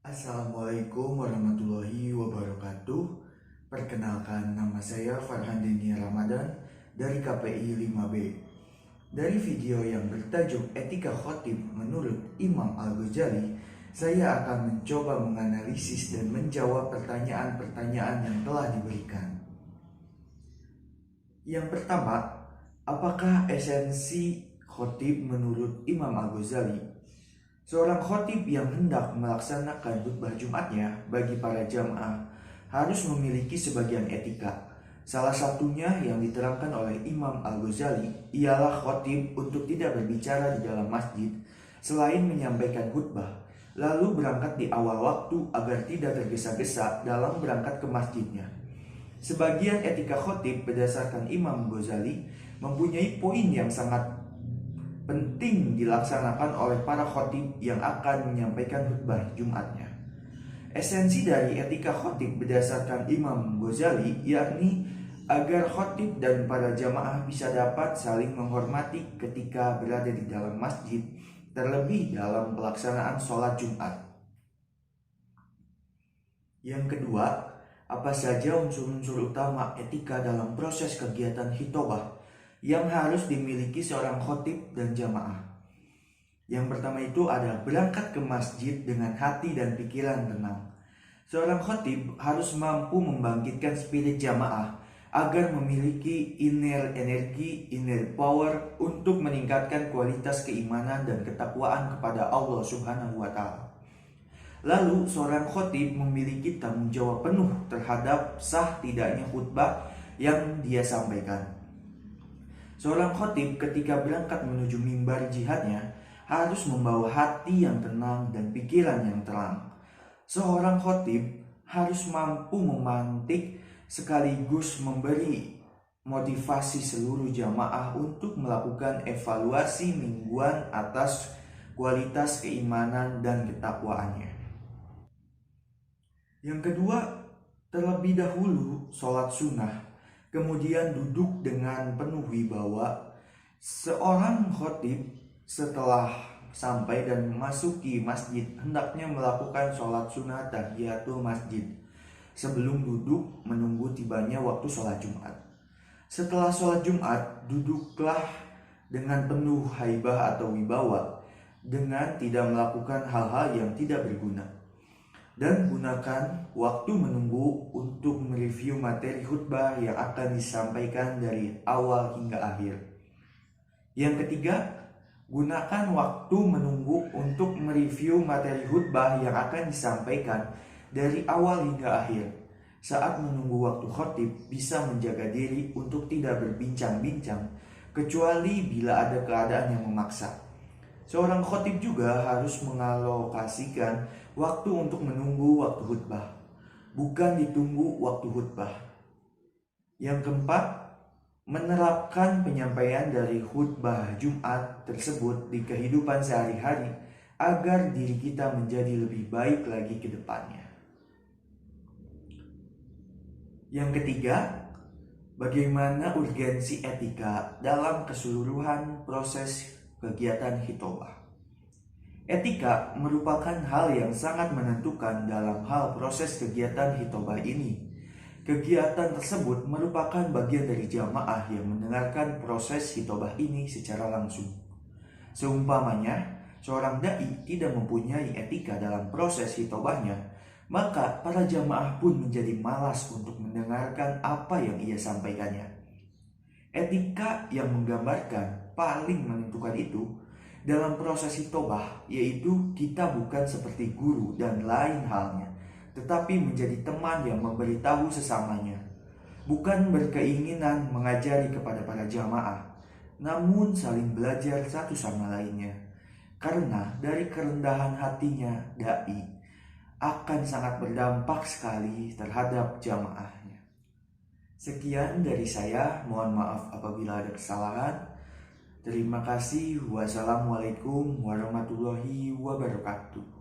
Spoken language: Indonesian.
Assalamualaikum warahmatullahi wabarakatuh. Perkenalkan, nama saya Farhan Deni Ramadan dari KPI 5B. Dari video yang bertajuk Etika Khotib menurut Imam Al-Ghazali, saya akan mencoba menganalisis dan menjawab pertanyaan-pertanyaan yang telah diberikan. Yang pertama, apakah esensi khotib menurut Imam Al-Ghazali? Seorang khotib yang hendak melaksanakan khutbah Jumatnya bagi para jamaah harus memiliki sebagian etika. Salah satunya yang diterangkan oleh Imam Al-Ghazali ialah khotib untuk tidak berbicara di dalam masjid selain menyampaikan khutbah, lalu berangkat di awal waktu agar tidak tergesa-gesa dalam berangkat ke masjidnya. Sebagian etika khotib berdasarkan Imam Ghazali mempunyai poin yang sangat penting dilaksanakan oleh para khotib yang akan menyampaikan khutbah Jumatnya. Esensi dari etika khotib berdasarkan Imam Ghazali yakni agar khotib dan para jamaah bisa dapat saling menghormati ketika berada di dalam masjid, terlebih dalam pelaksanaan sholat Jumat. Yang kedua, apa saja unsur-unsur utama etika dalam proses kegiatan khitbah yang harus dimiliki seorang khotib dan jamaah? Yang pertama itu ada berangkat ke masjid dengan hati dan pikiran tenang. Seorang khotib harus mampu membangkitkan spirit jamaah agar memiliki inner energi, inner power untuk meningkatkan kualitas keimanan dan ketakwaan kepada Allah Subhanahu wa Ta'ala. Lalu seorang khotib memiliki tanggung jawab penuh terhadap sah tidaknya khutbah yang dia sampaikan. Seorang khotib ketika berangkat menuju mimbar jihadnya harus membawa hati yang tenang dan pikiran yang terang. Seorang khotib harus mampu memantik sekaligus memberi motivasi seluruh jamaah untuk melakukan evaluasi mingguan atas kualitas keimanan dan ketakwaannya. Yang kedua, terlebih dahulu sholat sunnah, kemudian duduk dengan penuh wibawa. Seorang khotib setelah sampai dan memasuki masjid hendaknya melakukan sholat sunnah tahiyatul masjid sebelum duduk menunggu tibanya waktu sholat Jumat. Setelah sholat Jumat, duduklah dengan penuh haibah atau wibawa dengan tidak melakukan hal-hal yang tidak berguna. Dan gunakan waktu menunggu untuk mereview materi khutbah yang akan disampaikan dari awal hingga akhir. Yang ketiga, gunakan waktu menunggu untuk mereview materi khutbah yang akan disampaikan dari awal hingga akhir. Saat menunggu waktu khotib bisa menjaga diri untuk tidak berbincang-bincang kecuali bila ada keadaan yang memaksa. Seorang khotib juga harus mengalokasikan waktu untuk menunggu waktu khutbah, bukan ditunggu waktu khutbah. Yang keempat, menerapkan penyampaian dari khutbah Jumat tersebut di kehidupan sehari-hari agar diri kita menjadi lebih baik lagi ke depannya. Yang ketiga, bagaimana urgensi etika dalam keseluruhan proses kegiatan khitbah. Etika merupakan hal yang sangat menentukan dalam hal proses kegiatan khitbah ini. Kegiatan tersebut merupakan bagian dari jamaah yang mendengarkan proses khitbah ini secara langsung. Seumpamanya, seorang dai tidak mempunyai etika dalam proses khitbahnya, maka para jamaah pun menjadi malas untuk mendengarkan apa yang ia sampaikannya. Etika yang menggambarkan paling menentukan itu dalam proses khitbah, yaitu kita bukan seperti guru dan lain halnya, tetapi menjadi teman yang memberitahu sesamanya. Bukan berkeinginan mengajari kepada para jamaah, namun saling belajar satu sama lainnya. Karena dari kerendahan hatinya dai akan sangat berdampak sekali terhadap jamaahnya. Sekian dari saya, mohon maaf apabila ada kesalahan. Terima kasih. Wassalamualaikum warahmatullahi wabarakatuh.